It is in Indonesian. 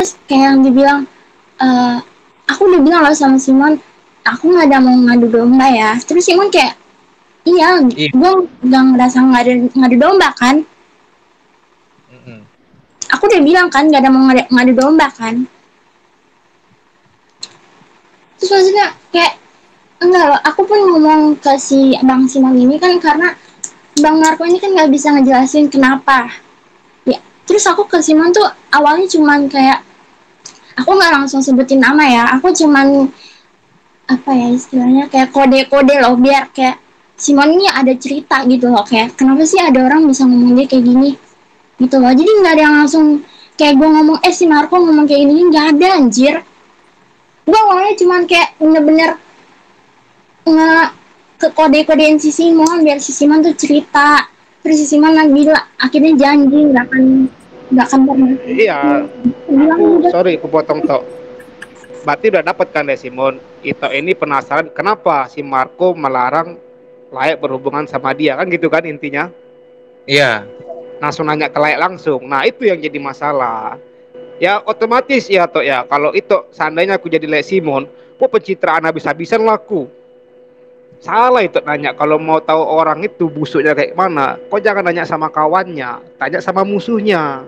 terus kayak yang dibilang, eh aku udah bilang loh sama Simon, aku nggak ada mau ngadu domba ya. Terus Simon kayak, iya, Iya. gue nggak ngerasa ngadu domba kan. Mm-mm. Aku udah bilang kan gak ada mau ngadu domba kan. Terus maksudnya kayak, enggak loh, aku pun ngomong ke si Bang Simon ini kan karena Bang Marco ini kan nggak bisa ngejelasin kenapa. Ya, terus aku ke Simon tuh awalnya cuman kayak, aku nggak langsung sebutin nama ya, aku cuman apa ya istilahnya kayak kode-kode loh biar kayak Simon ini ada cerita gitu loh, kayak kenapa sih ada orang bisa ngomong dia kayak gini gitu loh. Jadi nggak ada yang langsung kayak gue ngomong si Marco ngomong kayak gini, nggak ada anjir. Gue awalnya cuman kayak bener-bener nge ke kode-kodein si Simon biar si Simon tuh cerita. Terus si Simon lagi bilang akhirnya janji nggak akan pernah Iya, bilang aku udah. sorry aku potong tok. Berarti udah dapat kan deh Simon. Ito ini penasaran kenapa si Marco melarang Layak berhubungan sama dia kan gitu kan intinya. Iya. Langsung nanya ke Layak langsung. Nah itu yang jadi masalah. Ya otomatis ya tok ya. Kalau itu seandainya aku jadi Layak Simon, kok pencitraan habis-habisan laku. Salah itu nanya kalau mau tahu orang itu busuknya kayak mana. Kok jangan nanya sama kawannya, tanya sama musuhnya.